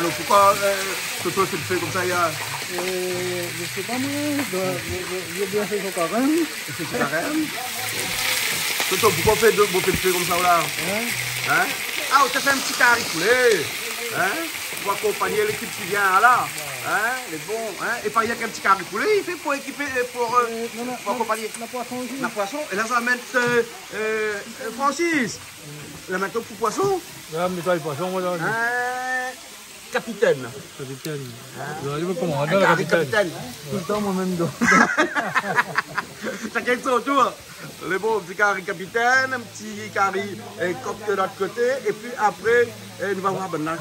Alors pourquoi Toto se fait comme ça, il y a... Je sais pas moi, j'ai bien fait son carême. C'est du carême. Toto, pourquoi on fait deux beaux feux comme ça là? Hein? Ah, on t'a fait un petit carré poulet. Hein? Pour accompagner l'équipe qui vient là. Hein? Les bons. Hein? Et pas il y a qu'un petit carré poulet, il fait pour équiper, pour accompagner. La poisson aussi. La poisson. Et là, ça va mettre Francis. Là maintenant pour poisson. Là, mais toi, le poisson, moi, là. Capitaine. Capitaine. Je vais commander Un la carré capitaine. capitaine. Tout le temps, moi-même, donc. Chacun de son tour. Les bons, petit carré capitaine, un petit carré coq de l'autre côté. Et puis après, nous allons voir maintenant.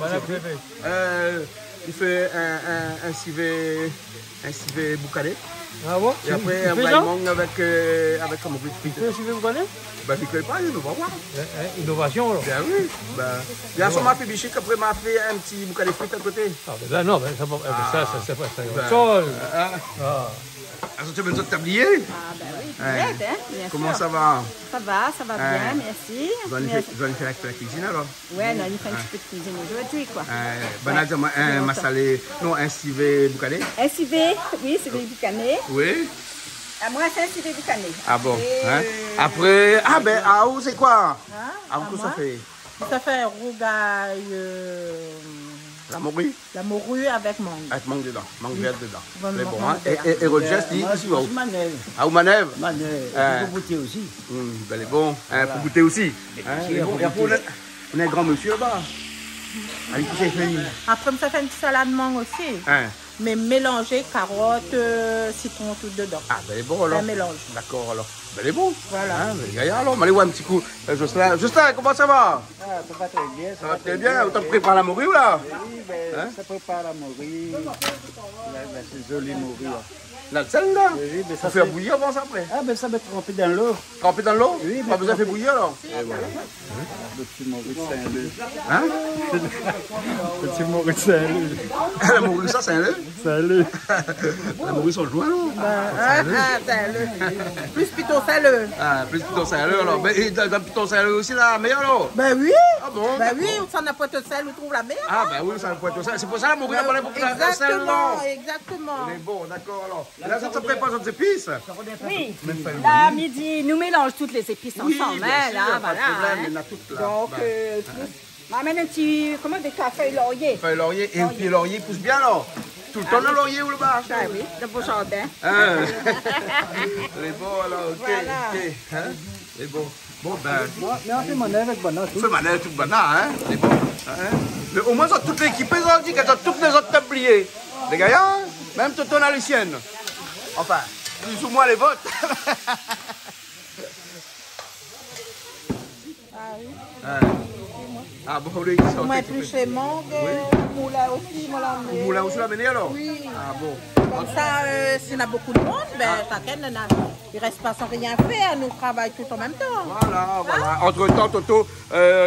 Il fait un civet boucané. Ah bon? Et après, un braillement avec comment vous Tu fais un civet boucané? Ben, il ne fait pas, nous allons voir. Innovation, alors. Ben oui. Ben, bien sûr, m'a fait bichic, après m'a fait un petit boucané frites à côté. Ah, ben là, non, ben, ça, c'est pas ça. Tu veux notre tablier? Ah, ben oui, peut-être, hein, bien Comment sûr. ça va? Ça va bien, merci. Vous allez faire la cuisine alors? Ouais, on a fait un petit peu de cuisine aujourd'hui, quoi. Un massalé, non, un civet boucané? Un civet, oui, civet boucané. Oui. Moi, c'est un civet boucané. Ah bon? Hein? Après, où c'est quoi? Ah, Qu'est-ce que ça fait? Ça fait un rougail, La morue? la morue avec mangue. Avec mangue dedans, mangue verte dedans. Mangue C'est bon, verte. hein? Et Roger, dit ici ou? Ah, ou manève? Manève, pour goûter aussi. Ben, est bon. Pour goûter aussi. Et après, on a un grand monsieur là-bas. Allez, qui s'est fait? Après, ça fait une salade mangue aussi. Mais mélanger carottes, citron, tout dedans. Ah, ben, est bon alors. Un mélange. D'accord alors. Ben, est bon. Voilà. Gaillard alors, allez voir un petit coup. Jocelyn, comment ça va? Ah, ça va très bien. Ça va très bien. Autant préparer la morue ou là? Oui, ben, ça prépare la morue. C'est joli morue. La sel là? Oui, mais Ça fait bouillir avant ça après? Ah, ben ça va être trempé dans l'eau. Trempé dans l'eau? Oui, Pas besoin de faire bouillir alors? Et voilà. Le petit morue de Saint-Leu. Hein? Le petit morue de Saint-Leu. La morue, ça, c'est un lait? Salut. La morue, sont joints alors? Plus plutôt saleux. Ah, plus Piton Saint-Leu alors. Mais dans Piton Saint-Leu aussi, la meilleure alors? Ben oui. Ah bon? Ben oui, on s'en a pas de sel, on trouve la meilleure. Ah, ben oui, ça peut être ça. C'est pour ça la morue, on a parlé pour que la sel, non? Exactement. On est bon, d'accord alors. Là, ça te prépare d'autres épices? Oui, là, à midi, nous mélangeons toutes les épices Oui, ensemble. bien Hein, sûr, là, pas de voilà. problème, Hein. il y en a toutes là. Donc, on amène un petit, comment, des cafés laurier. Feuille laurier, et puis laurier pousse bien alors? Tout le temps le laurier ou le bas? Ah oui, de beau jardin. Hein? C'est bon alors, ok, Voilà. ok. Hein? C'est bon. Bon, ben, Mais on fait manève avec banane. on fait manège toute banane, hein? C'est bon. Hein? Mais au moins, ils ont toute l'équipe, ils ont dit qu'elles ont toutes les autres tabliers. Les gars, même Toto a les siennes. Enfin, plus ou moins les vôtres. Ah bon, les gars, Moi, plus les mangues, moulin aussi, moi là. Vous moulin aussi l'amener alors? Oui. Ah bon. Comme ça, s'il y en a beaucoup de monde, ben, chacun, il reste pas sans rien faire, nous travaillons tout en même temps. Voilà, voilà. Entre-temps, Toto,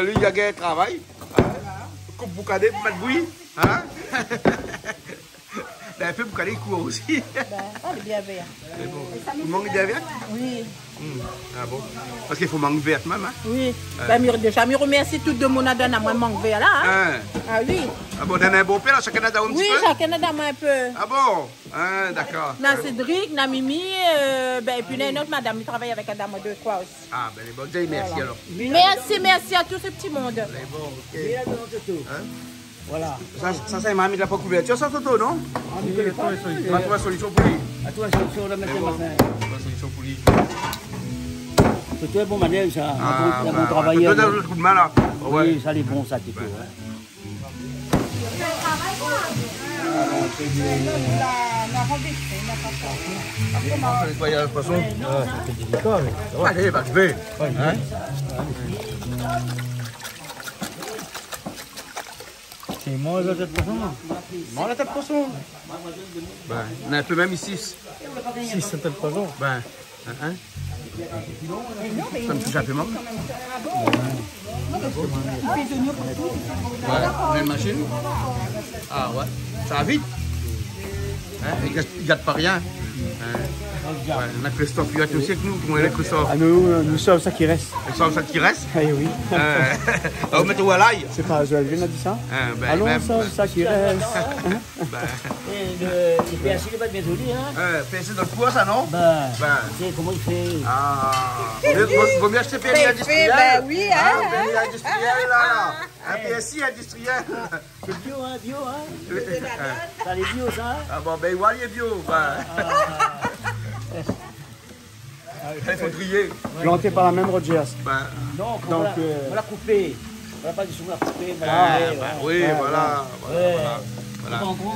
lui, il y a un travail. Coupe boucané pour mettre bouillie. Hein? Il a fait boucané court aussi. Ben, on est bien vert. C'est bon. Il manque de verte? Oui. Ah bon? Parce qu'il faut mangue verte même, hein? Oui. Ben, déjà, je remercie tout le monde à donner à moi mangue vert là. Hein? Hein? Ah oui. Ah bon, dans un beau père, là, chacun a un petit Oui, peu? chacun a donné un peu. Ah bon? Hein, d'accord. Na Cédric, na Mimi, ben, et puis il y a une autre madame qui travaille avec Adam deux, trois aussi. Ah, ben les bonnes, merci alors. Merci à tout ce petit monde. Les bons, ok. Hein? Voilà. Ça, c'est mamie de la couverture, ça, Toto, non? On ne connaît pas. On va trouver une solution pour lui. À toi, on va mettre le matin. On va trouver une solution pour lui. C'est toi, bon manège, ça. Ah, On va travailler. Toto, le coup de main, là. Ouais. Oui, ça, c'est bon, ça, Tito. On va nettoyer le poisson. C'est délicat, mais ça va. Allez, bah, je vais. Hein? C'est moi, la tête poisson. Bon, la tête de poisson. Ben, on a un peu même ici. Si, c'est tête poisson. Ben, hein? Ça me touche un peu mal. Ouais, on a une machine. Ah ouais, ça va vite. Hein? Il ne gâte pas rien. Ouais, on a Christophe, il est aussi avec nous. Comment est Christophe? Ah, nous sommes ça qui reste. Ils sont ça qui reste? Eh oui. On met où à l'ail? C'est pas Joël Vin a dit ça? Allons, ça qui reste. Le PSI n'est pas bien joli, hein? PSI dans le poids, ça, non? Tu sais comment il fait? Ah, vaut mieux acheter PMI industriel. Ben oui, hein? PMI industriel, là. Un PSI industriel. C'est bio, hein? Bio, hein? T'as les bio, ça? Ah bon, ben, ouais, il est bio. Il faut trier. Planté par la même Rogers. Non, Donc, on l'a coupé. On l'a pas du tout, on l'a coupé. Oui, voilà.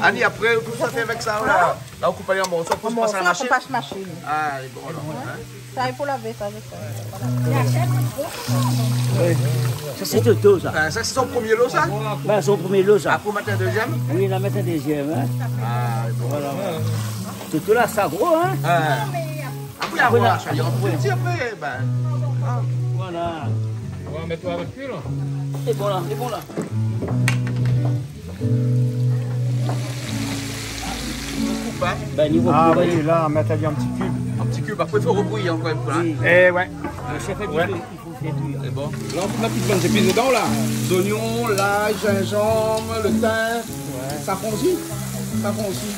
Annie, après, tout ça fait avec ça, là. Là, on coupe les morceaux, on passe à la machine. On passe machine. Ah, il est bon, alors. Ça, il faut laver, ça, je sais. Ça, c'est Toto, ça. Ça, c'est son premier lot, ça? Ben, son premier lot, ça. Ah, pour mettre un deuxième? Oui, il en met un deuxième, hein. Ah, bon. Voilà. Toto, là, ça gros, hein. Après, on va acheter. On peut le dire après, Voilà. On va mettre avec lui, là. C'est bon, là, c'est bon, là. Ben, niveau Ah coupe, oui, là, on met un petit cube. un petit cube, après il faut rebouillir encore une fois. oui. Eh ouais. Le chef a dit qu'il faut faire cuire. C'est bon. Là, on peut mettre toutes les épices dedans, là. L'oignon, l'ail, gingembre, le thym. Safran aussi. Safran aussi.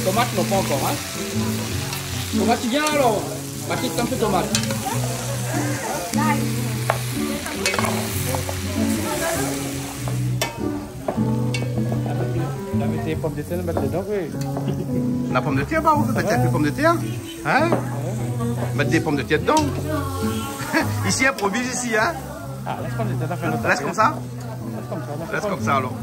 Tomate, non, pas encore, hein. Tomate, tu viens alors? Ma petite un peu de tomate. On met des pommes de terre, on met dedans, oui. La pomme de terre, bah, vous faites avec les pommes de terre. Hein? Mettre des pommes de terre dedans. Ici, improvise ici, hein? Ah, laisse pommes de terre, faire notre Laisse comme ça? Laisse comme ça. Laisse comme ça, alors.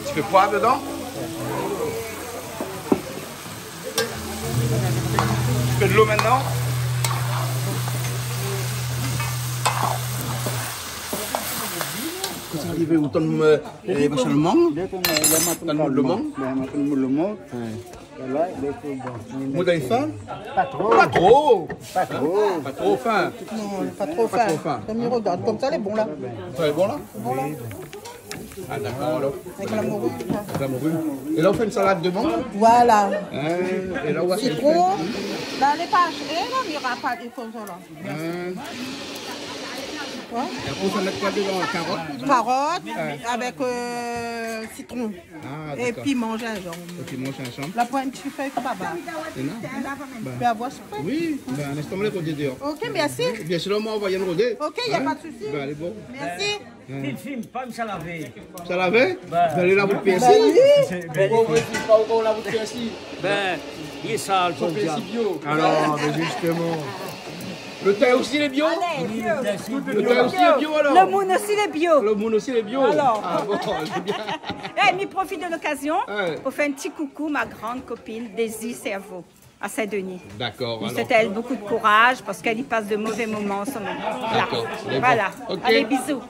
Tu fais poivre dedans? Tu fais de l'eau maintenant? Qu'est-ce qui arrive? Où ton le mangue? Le mangue? Modèle fin? Pas trop. Pas trop! Pas trop. Pas trop fin. Non, pas trop fin. trop fin. Comme il regarde, comme ça, il est bon, là. Ça est bon là? Ah d'accord alors. Avec la morue. La morue. Et là on fait une salade de mangue. Voilà. Et là on va Citron. Là, les pages. Et là, il n'y aura pas de comme ça, là. Ouais. Et après on va mettre quoi dedans? Carotte? Carotte avec citron. Ah Et d'accord. piment, gingembre. Et puis moi j'ai un champ. La pointe, tu fais comme baba. C'est là? Tu peux avoir ce prêt. Oui, ben un instant on les rôder dehors. Ok, merci. Bien sûr, moi on va y en rôder. Ok, il n'y a pas de souci. Ben allez bon. Merci. Film, pas me salaver. Ça l'avait? Vous allez là vous le PSI? Pourquoi vous ne pas encore là vous le PSI? Ben, il est sale, Son comme ça. PSI bio. Alors, mais justement. Le thym aussi il est bio? Le thym aussi est bio alors? Le moune aussi, les bio. Le moune aussi il est bio? Alors. Ah bon, c'est bien. Eh, mais profite de l'occasion Ouais. pour faire un petit coucou, ma grande copine Daisy Cerveau, à Saint-Denis. D'accord Je alors. souhaite à elle beaucoup de courage parce qu'elle y passe de mauvais moments en ce moment. D'accord, c'est bon. Voilà. Ok. Allez, bisous.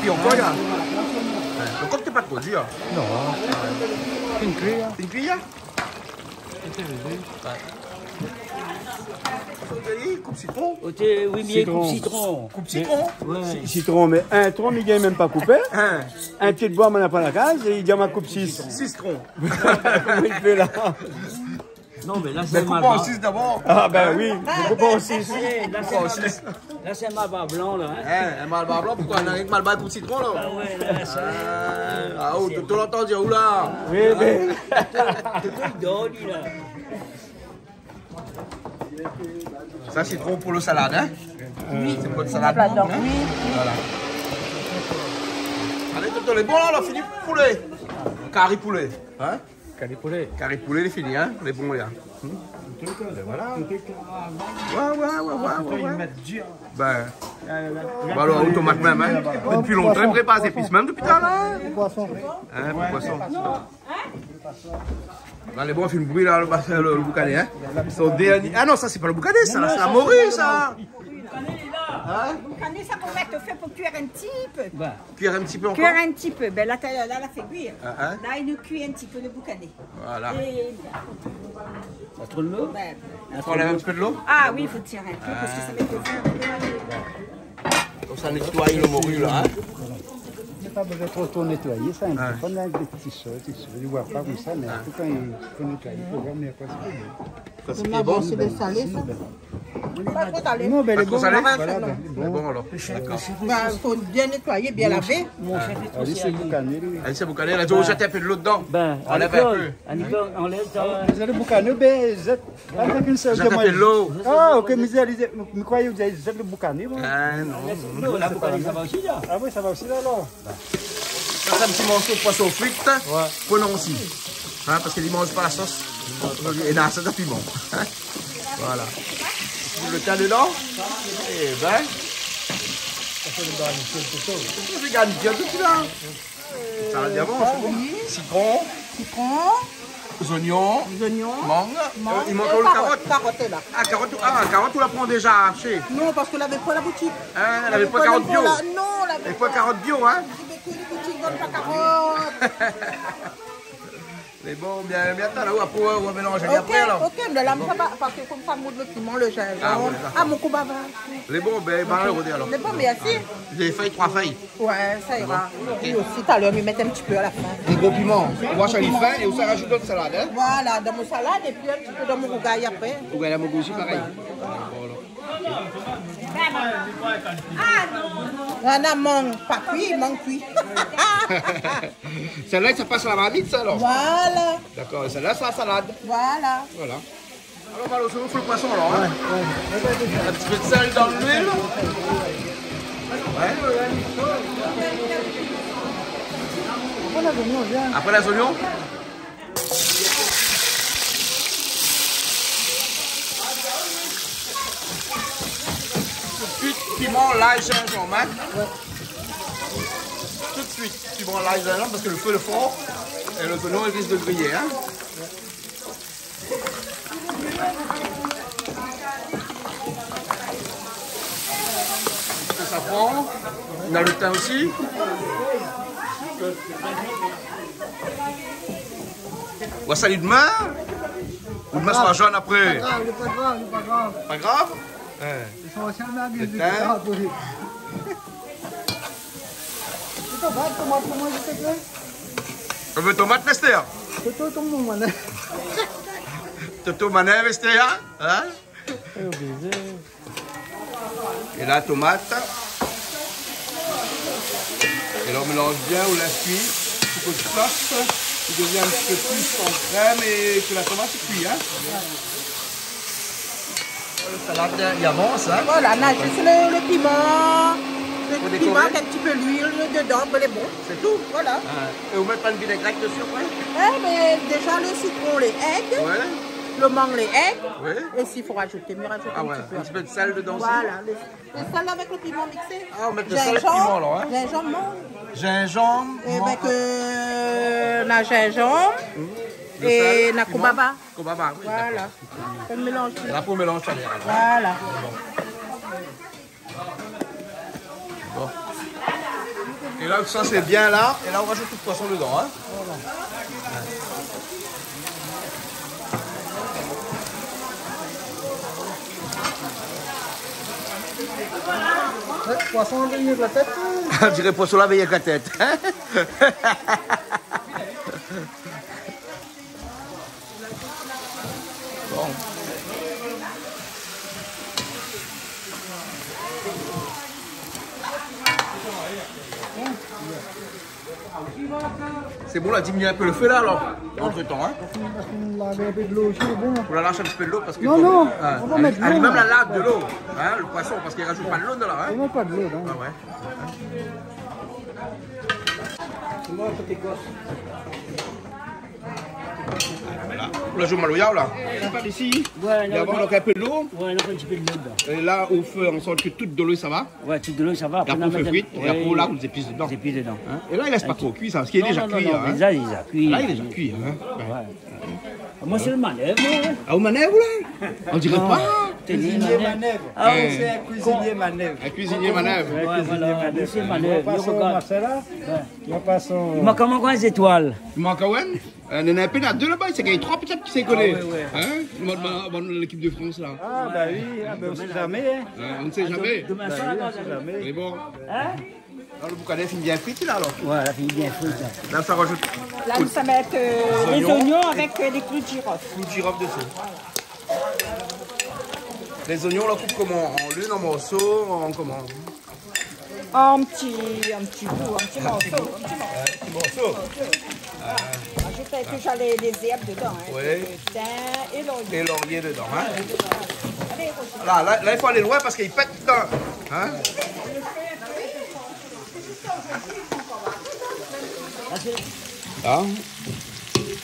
Puis encore là. Le coq t'es pas trop dur. Non. Une cuillère. Une cuillère? Coupe citron. Oui, mais Citron. coupe citron. Coupe citron. Ouais. Citron, mais un tronc, mais il n'est même pas coupé. Hein? Un pied de bois, mais on n'a pas la case, et il dit à ma coupe 6. 6 troncs. Comment il fait là? Non, mais là, Mais c'est un coupe en malba. 6 d'abord. Ah ben oui, je coupe en 6. Là, c'est un malba blanc, là. Hein. Hein, un malba blanc, pourquoi on a un malba coupe citron là? Ah ouais, là, c'est... Ah, oh, tu l'entends dire où là? Oui, mais... Il dort, lui, là. Ça, citron pour le salade, hein? Oui. C'est pour le salade. Là-dedans. Hein? Oui. Voilà. Allez, tonton, les bons là, on a fini poulet. Carré poulet. Hein? Calipolé. Carré poulet, il est fini, hein? Les bons là. Voilà. Ouais. Ben. Bon, alors, automate même, hein? Depuis longtemps, il prépare ses épices, même depuis tard, là. Poisson. Hein, pour poisson. Là, les bons, on fait le bruit, là, le boucané, hein? Son dernier. Ah non, ça, c'est pas le boucané, ça, là, c'est la morue, ça. Hein? Boucané, ça pour mettre fait pour cuire un petit peu. Cuire un petit peu encore. Cuire un petit peu. Ben là, là, la fait cuire. Ah, hein? Là, il nous cuit un petit peu le boucané. Voilà. Et, Ça trop de l'eau? ben, On enlève un petit peu de l'eau. ah oui, il faut tirer un peu parce que ça met le vin. Comme ça, nettoie le morue, là, hein? pas besoin de trop nettoyer ça. On a des petits choses, je ne vois pas comme ça, mais quand il faut nettoyer, il faut voir mais quoi On a bon, c'est des salés, ça. Pas trop salé. Non, mais les bons, salé? voilà. Bon alors. Il faut bien nettoyer, bien laver. Mon chef est trop Allez, c'est sérieux. boucané, lui. Allez, c'est boucané, là, tu vas jeter un peu de l'eau dedans. Ben, Enlève un peu. on enlève ça. Vous allez boucaner, ben, avec une seule Jette un peu de l'eau. Ah, ok, mais vous croyez que vous allez le boucaner, bon? Ah non. L'eau, la boucane, ça va aussi là. Ah oui, ça va aussi là, alors. Ça, c'est un petit morceau de poisson frites. Prenons aussi. Hein, parce qu'ils ne mangent pas la sauce. Et là, c'est un piment. Voilà. Le tas dedans. Eh ben. Je gagne bien tout ça. Ça va bien bon. Citron. Citron, Les oignons. les oignons. Mangue. Il manque et le carotte. Carotte est là. Ah, carotte, on la prend déjà arrachée. Non, parce qu'elle n'avait pas la boutique. Hein, elle avait pas carotte bio. Non, elle Elle avait avait pas carotte bio, hein. que les boutiques vendent pas carotte. Mais bon, bien tard, là, après, on va mélanger après, alors. Ok, mais là, ça va, parce que comme ça, moule le piment, le gingembre. Ah, ouais, d'accord. Ah, mon coup bava. Les bons, ben, malheureux, alors. Mais bon, mais assez. J'ai feuilles, 3 feuilles. Ouais, ça ira. Lui aussi, tout à l'heure, lui mettre un petit peu à la fin. Des gros piments. On va changer fin et on s'en rajoute d'autres salades, hein. Voilà, dans mon salade et puis un petit peu dans mon rougail après. Vous gagnez la mogo aussi, pareil. On a mangue pas cuit, mangue cuit. Celle-là, ça passe à la marmite, ça, alors. Voilà, D'accord, et celle-là, c'est la salade. voilà. Voilà. Alors, Malo, c'est vous, faut le poisson, alors, hein. Un petit peu de sel dans l'huile. Ouais. Après les oignons. Tout de suite, piment, l'ail, gingembre, hein. Tout de suite, piment, l'ail, gingembre, parce que le feu est fort. Et le oignon, il risque de griller, hein. Le safran. On a le thym aussi. On va salir demain. Ou demain sera jaune après. Pas grave. Pas grave. Ils sont aussi en Le thym. On veut tomate Nestea. Toto mané Nestea. Hein? Et la tomate. Et là on mélange bien, on laisse cuire. Il faut que le sauce il devient un petit peu plus en crème et que la tomate est cuite. Hein? La salade, il avance. Hein? Voilà, on a juste le piment. Le Faut piment décorer. avec un petit peu d'huile dedans, ben, il est bon. C'est tout. Voilà. Et vous mettez pas une vinaigrette dessus après? Mais déjà le citron, les aigles, Ouais. le mangue, les aigles. Ouais. Et s'il faut rajouter, mais rajouter Ah un ouais, petit peu. un petit peu de sel dedans aussi. Voilà, le sel avec le piment mixé. Ah, on met le sel et le piment, alors, hein. Gingembre, mangue. Gingembre. Et avec la gingembre le et sel, la piment. kobaba. Kobaba, oui. Voilà. On mélange tout. Et là, pour mélanger ça derrière. Voilà. Bon. Et là, ça c'est bien là. Et là, on rajoute tout le poisson dedans. Hein. Poisson en ligne de la tête. On dirait poisson la veille avec la tête. Hein. Bon. C'est bon, là, diminuer un peu le feu là alors, entre temps. Hein. On lave un peu de l'eau aussi, bon. On la lâche un petit peu de l'eau parce que. Non, non, on va mettre de l'eau, elle même là. la lave de l'eau, hein, le poisson, parce qu'il rajoute pas de l'eau là. Hein. On met pas de l'eau, non. Ah ouais. Voilà. Pour la joue maloya là. Par ici. Ouais, Il y a donc un peu de l'eau. Ouais, on a un petit peu de l'eau dedans. Et là, au feu, on sent que toute de l'eau, ça va. Ouais, tout de l'eau, ça va. Et après, on fait frite. Et après, là, on les épice dedans. Des épices dedans. Hein. Et là, il laisse pas trop cuit, ça, parce qu'il est déjà cuit. Non, Hein. déjà, il a cuit. Là, il est déjà cuit. Hein. Ouais. Moi, c'est le manèvre, moi. Ah, au manèvre là. On dirait pas. Cuisinier manèvre. Ah, Eh. C'est un cuisinier manèvre. Un cuisinier manèvre. Ouais, voilà, c'est On manèvre. passe au Marcella. On passe au... Il manque comment les étoiles? Il manque à Owen. On en a un peu là, deux là-bas, il s'est gagné 3 peut-être qui s'est collé. Ah, ouais. Hein? L'équipe de France là. Ah, bah oui, ah, bah, on sait jamais. Hein. On ne sait jamais. Demain soir, On sait jamais. Mais bon. Hein? Là, le boucanet finit bien frit, là, alors. Ouais, la fille bien fruite. Là, ça rajoute Là, nous allons mettre les oignons avec les clous de girofle. clou de girofle dessus. Les oignons, on la coupe comment? En lune, en morceaux, en comment? Un petit bout, un petit morceau. Petit morceau. Ajoutez toujours les herbes dedans. Hein. Oui. Le thym et l'oignon. Et laurier dedans, hein? Allez, Roger. Là, il faut aller loin parce qu'il pète tout le temps. Hein? Ah.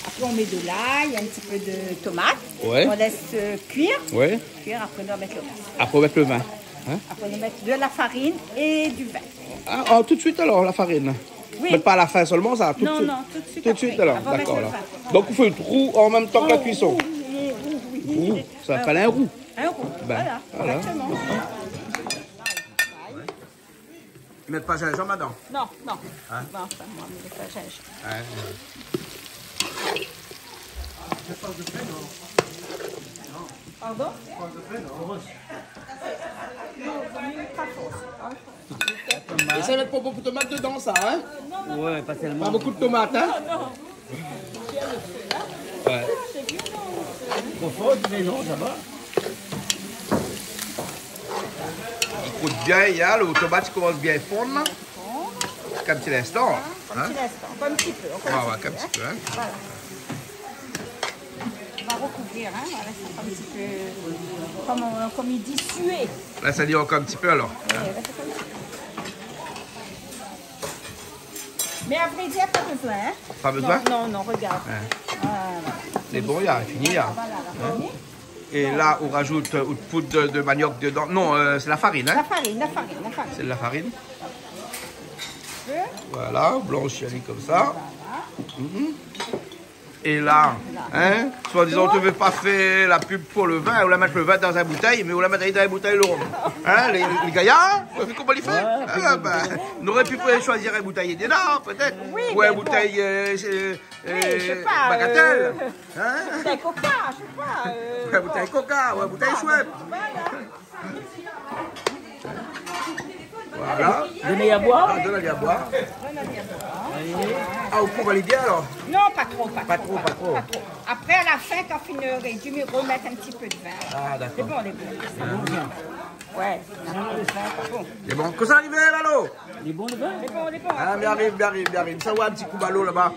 Après, on met de l'ail, un petit peu de tomate. Ouais. On laisse cuire. Oui. Cuire, après, on doit mettre le reste. Après, on va mettre le vin. Hein? Après, on va mettre de la farine et du vin. Ah, oh, tout de suite alors, la farine. Oui. Mais pas à la fin seulement, ça? Tout Non, de suite. non, tout de suite Tout de suite après. alors, Avant de d'accord. mettre le Alors. vin. Donc, il faut le roux en même temps que la cuisson. Oui. Roux, ça fallait un roux. Un roux. Ben, Voilà, exactement. Ils mettent pas gingembre dedans. Non. Hein? Non, ça, moi, mais pas gingembre. Pardon? Et ça va être pas beaucoup de tomates dedans, ça, hein? Ouais, pas tellement. Pas beaucoup de tomates, hein? Ouais. Trop fort, mais non, ça va. Il coûte bien, il y a, le tomate commence bien à fondre, là. Comme petit instant. Un petit instant, encore un petit peu. Ouais, comme un petit peu, hein? Voilà. On va recouvrir, hein? Voilà, ça fait un petit peu, comme il dit, suer. Là, ça dit encore un petit peu, alors. Ouais, là, c'est comme ça. Mais à vrai dire, pas besoin, hein? Pas besoin? Non, regarde. Ouais. Voilà. C'est bon, il y a fini, il y a. Voilà, la farine. Et là, on rajoute une poudre de manioc dedans. Non, c'est la farine, hein? La farine. C'est de la farine. Peu. Voilà, blanchie comme ça. Et là, hein, soi-disant, on ne veut pas faire la pub pour le vin, on la mettre le vin dans une bouteille, mais on la met dans une bouteille le rhum. Hein, les gaillards, vous savez comment ils font? On aurait pu choisir une bouteille d'énorme, peut-être. Oui, ou mais une bouteille je sais pas, bagatelle. Hein? Bouteille coca, je sais pas. Une bouteille coca, ou une bouteille chouette. Voilà. Donnez à boire. Ah, donne-lui à boire. Ah, vous pouvez valider alors? Non, pas trop. Pas trop. Après, à la fin, quand on aurait dû me remettre un petit peu de vin. Ah, C'est d'accord. bon, les bons. Ouais, pas bon. C'est bon. Que ça arrive, Lalo? Il est bon le vin? Les bons. Ah, bien arrive. Ça va un petit coup ballot là-bas.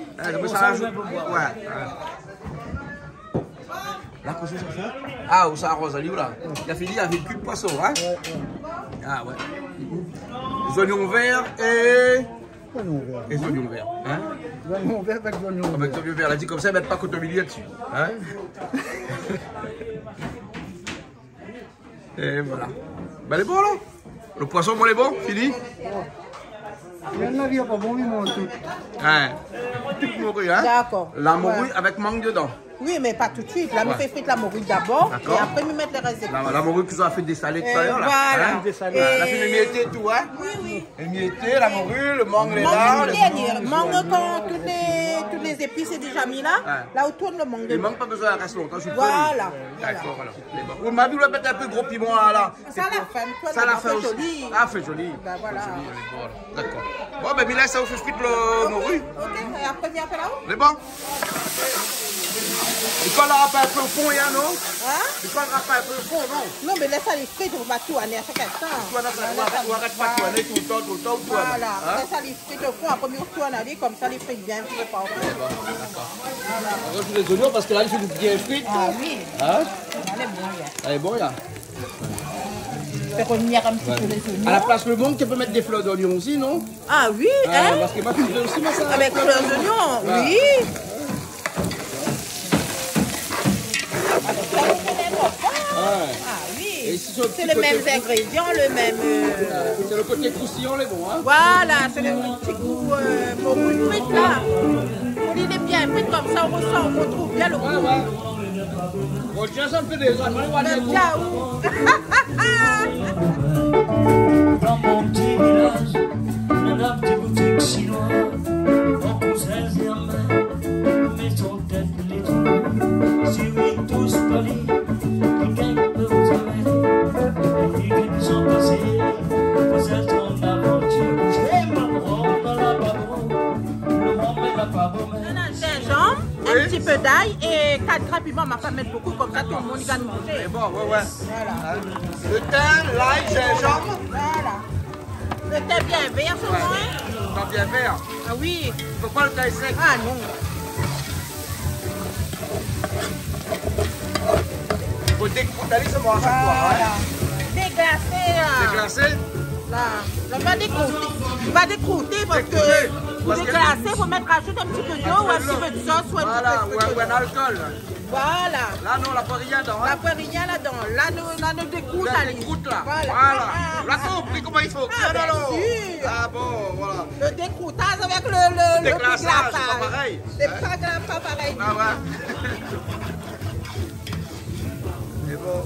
Ça rajoute. Ouais. Là, qu'est-ce que ça fait? Ah, où ça arrose, là. Il a fini avec le cul de poisson, hein? Ah, ouais. Les oignons verts et... Les oignons verts, hein? Oignon vert avec oignon Avec les oignons verts, elle a dit comme ça, ils mettent pas côté milieu dessus, hein? Et voilà. Ben, elle est bon, là? Le poisson, bon, il est bon? Fini? Il y en a qui n'ont pas bon, ils m'ont tout. Hein? Toute morue, hein? D'accord. La morue Ouais. avec mangue dedans. Oui, mais pas tout de suite. Là, Ouais. on fait frire la morue d'abord et D'accord. après, nous mettre les restes. La morue qu'ils ont fait dessaler tout à l'heure, là. Voilà. Hein? Dessalé. La fait mietter et tout, hein? Oui. Émietté, la morue, le mangue, les Mangue lards. le dernier. Mangue quand toutes les épices sont déjà mis là. Ouais. Là, on tourne le mangue. Il manque pas besoin de rester longtemps, je suis Voilà. D'accord, alors. On m'a dit, on va mettre un peu gros piment là. Ça, la fin. Ça la fait fait aussi. joli. Ah, fait joli. Ben, voilà. Fait joli, elle est bonne. D'accord. Bon, ben, Mila, ça vous fait frite le morue. Ok, et après, viens faire là-haut. C'est bon? Il faut la râper un peu au fond, hein, non? Hein? Il faut la râper un peu au fond, non? Non, mais laisse ça les frites, on va tout aller à chaque instant. On arrête pas de tourner tout le temps, tout le temps. Voilà, Hein? laisse ça les frites au fond, après on tourne aller, comme ça les frites bien préparées. On rajoute les oignons parce que là, il fait bien frites. Ah oui, Hein? elle est bonne. Elle est bonne, là. Je vais revenir un petit peu les oignons. À la place le monde, tu peux mettre des fleurs d'oignon aussi, non? Ah oui, hein? Parce que moi, je fais aussi, moi, ça. Avec fleurs d'oignons, oui. Avec ça, on fait des repas. Ah Et oui, ici, sur le c'est petit les côté mêmes ingrédients, le même... C'est le côté croustillant, les bons, hein? Voilà, c'est le petit goût morue de frites là. On est bien frites comme ça, on ressent, on retrouve bien le goût. Bon, tiens, ça me fait des années, on va Le dire. ciao. Dans mon petit village, un petit boutique chinois, en conseils et en main, mettons tête les trous, si oui tous polis, quelqu'un peut vous amener, et qu'ils sont passés, vous êtes en aventure, j'ai ma petit peu d'ail et 4 grammes piment, ma femme met beaucoup, comme ça tout le monde va nous manger. C'est bon, ouais, ouais. Voilà. Le thym, l'ail, gingembre. Voilà. Le thym bien vert, sur moi. Pas bien vert. Ah oui. Faut pas le thym sec. Ah non. Faut décroutaler ce à chaque fois. Voilà. Hein. Déglacé. Déglacé. Là. On va décrouter. On va décrouter parce que pour déglacer, il faut mettre rajouter un petit peu d'eau ou un petit peu de sauce ou un petit peu ou un alcool. Voilà. Là, non, on n'a pas rien dedans. La poire rien là-dedans. Là, nous décroute. Là, décroute là. Voilà. Là, compris comment il faut. Ah, bien sûr. Ah bon, voilà. Le décroutage avec le déglaçage, c'est pas pareil. C'est pas pareil. Ah ouais. C'est bon.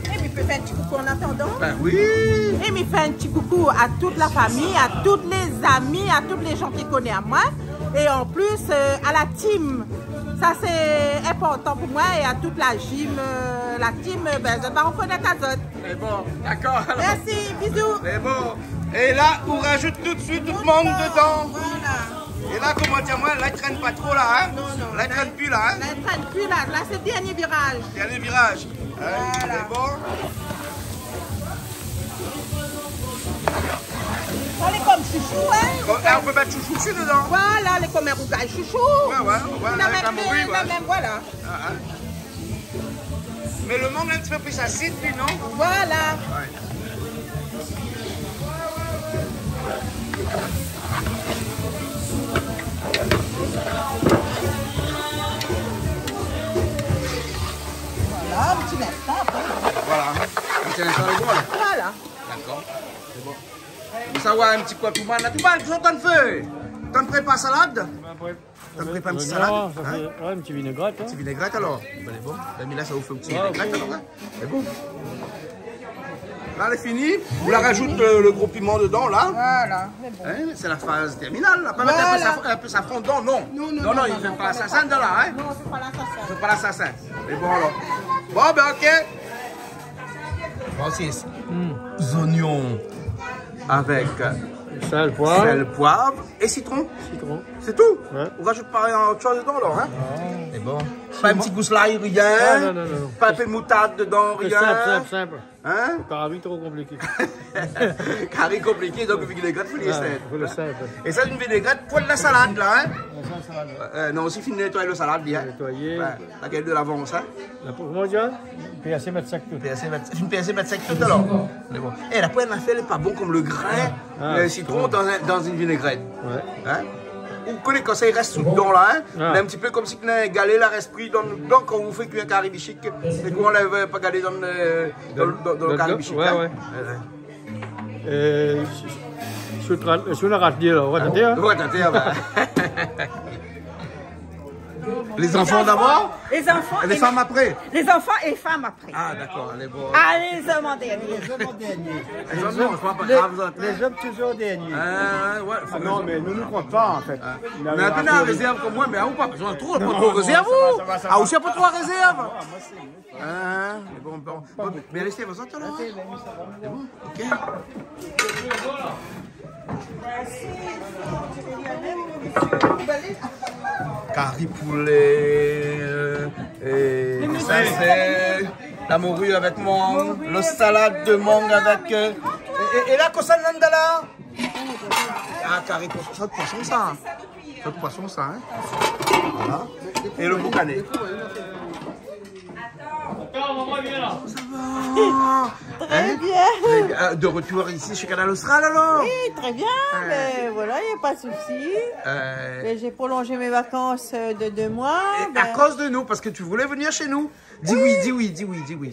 Et il peut faire un petit coucou en attendant. Ben oui. Et il fait un petit coucou à toute la famille, à tous les amis, à tous les gens qui connaissent à moi. Et en plus, à la team. Ça, c'est important pour moi et à toute la gym. La team, ben, je vais reconnaître à Zot. C'est bon, d'accord. Merci, bisous. C'est bon. Et là, on rajoute tout de suite tout le monde dedans. Voilà. Et là, comment dire, moi, là, il traîne pas trop là, hein? Non. Là, il traîne plus là, hein? Là, il traîne plus là. Là, c'est le dernier virage. Dernier virage. Voilà. C'est bon. On est comme chouchou, hein? Bon, on peut mettre chouchou dessus dedans. Voilà, les comme rougaille chouchou. Ouais, avec la morue, ouais. Même, voilà. Ah, hein. Mais le mangue un petit peu plus acide, lui, non? Voilà. Ouais. Voilà, un petit instant après. Voilà. Un petit instant, le bon, là. Voilà. D'accord. C'est bon. Vous savez, un petit quoi, tout le monde. Tu parles, tu t'en fais. T'en prépares salade? T'en prépares un petit salade? Ouais, un petit vinaigrette. Un petit vinaigrette alors? Ben, c'est bon. Ben, là, ça vous fait un petit vinaigrette alors, hein? C'est bon. Là, elle est finie. Vous la rajoutez le gros piment dedans, là. Voilà, c'est bon. Hein, c'est la phase terminale. Là. Pas mettre un peu safran dedans, non. Non, il ne fait pas l'assassin dedans, là. Hein? Non, c'est pas l'assassin. C'est pas l'assassin. C'est bon alors. Bon, ben, ok. Francis, oignons avec sel, poivre et citron. C'est tout. Ouais. On rajoute pas autre chose dedans alors. Hein? C'est bon. Pas un petit goût slaï, rien. Non. Pas un peu de moutarde dedans, rien. Simple. Hein? Carabine trop compliqué. Carré compliqué, donc une vinaigrette, il faut les Faut le simple. Et ça, une vinaigrette pour de la salade là. Hein? Non, aussi, il faut nettoyer le salade bien. Nettoyer. Ouais. Laquelle de l'avance, hein? Comment dire? PAC mettre sec tout. Une PAC mettre sec tout alors. C'est bon. Et la poêle elle n'est pas bon comme le grain, le citron dans une vinaigrette. Ouais. Hein? Vous connaissez quand ça il reste sous dedans là, hein? Ah. Un petit peu comme si vous avez galé la esprit dans quand vous faites cuire un caribichic et qu'on ne l'avait pas galé dans le caribichic. Ouais, hein? ouais. Sur la ratier là, on va tenter. Ouais, tenter, Les enfants d'abord? Les enfants Les femmes après? Les enfants et femmes après. Ah d'accord, allez bon. Allez, les hommes en dernier. Les hommes en dernier. Les hommes non, c'est pas grave. Les hommes toujours dernier. Ouais, Ah non, mais nous ne comptons pas en fait. Mais un peu en réserve comme moi, mais on pas besoin de trop, pas trop réserve vous. Ah aussi pas trop réserve. Mais bon, mais restez vous autres là. C'est bon, ok. Curry poulet, et ça c'est la morue avec mangue, le salade de mangue avec... et là, qu'est-ce que là? Ah, curry poisson, de poisson ça. C'est de poisson ça, hein. Voilà. Et le boucané. Ça va. Très bien. De retour ici chez Canal Austral alors? Oui, très bien. Mais voilà, il n'y a pas de souci. J'ai prolongé mes vacances de 2 mois. À cause de nous, parce que tu voulais venir chez nous. Dis oui, dis oui, dis oui, dis oui.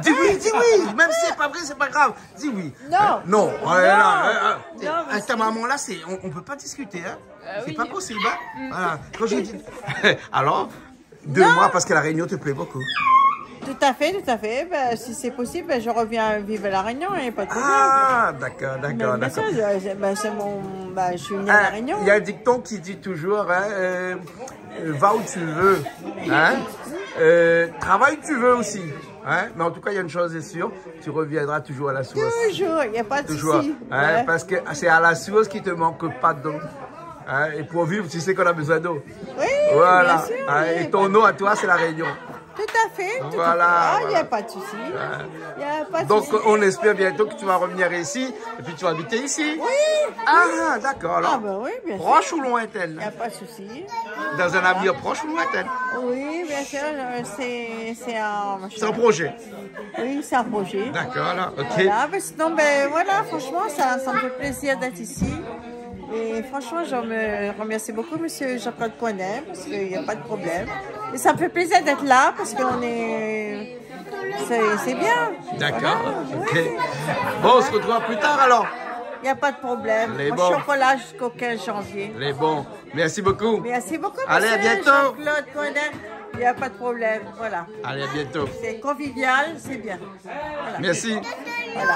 Dis oui, dis oui. Même si c'est pas vrai, c'est pas grave. Dis oui. Non. Non. Non, Avec ta maman là, on peut pas discuter. Hein. C'est pas possible. Hein. Voilà. Quand je dis... Alors, 2 mois parce que la Réunion te plaît beaucoup. Tout à fait, tout à fait. Ben, si c'est possible, ben, je reviens vivre à La Réunion, il n'y a pas de problème. Ah, d'accord, d'accord, Mais d'accord. ça, c'est mon... Ben, je suis venue à La Réunion. Il y a un dicton qui dit toujours, hein, va où tu veux, hein, travaille où tu veux aussi. Hein? Mais en tout cas, il y a une chose est sûre, tu reviendras toujours à la source. Toujours, il n'y a pas de Toujours, souci. hein, Ouais. parce que c'est à la source qu'il ne te manque pas d'eau. Hein, et pour vivre, tu sais qu'on a besoin d'eau. Oui, Voilà. bien sûr. Hein, Oui, et ton eau à toi, c'est la Réunion. tout à fait. Voilà, Il n'y a pas de souci. Il n'y a pas de Donc, souci. on espère bientôt que tu vas revenir ici et puis tu vas habiter ici. Oui. Ah, d'accord. Alors, Ah, ben oui, bien sûr. proche ou Il lointaine? n'y a pas de souci. Dans un avenir proche ou lointaine? Oui, bien sûr. C'est un... C'est un projet. Oui, c'est un projet. D'accord, là, ok. Voilà, mais sinon, ben voilà, franchement, ça me fait plaisir d'être ici. Et franchement, je me remercie beaucoup M. Jean-Claude Poinet, parce qu'il n'y a pas de problème. Et ça me fait plaisir d'être là, parce qu'on est... C'est bien. D'accord, Voilà, ok. oui. Bon, on se retrouve plus tard alors. Il n'y a pas de problème. Les Au bons. chocolat jusqu'au 15 janvier. Les bons. Merci beaucoup. Merci beaucoup, Allez, à monsieur bientôt. Jean-Claude Poinet. Il n'y a pas de problème. Voilà. Allez, à bientôt. C'est convivial, c'est bien. Voilà. Merci. Voilà.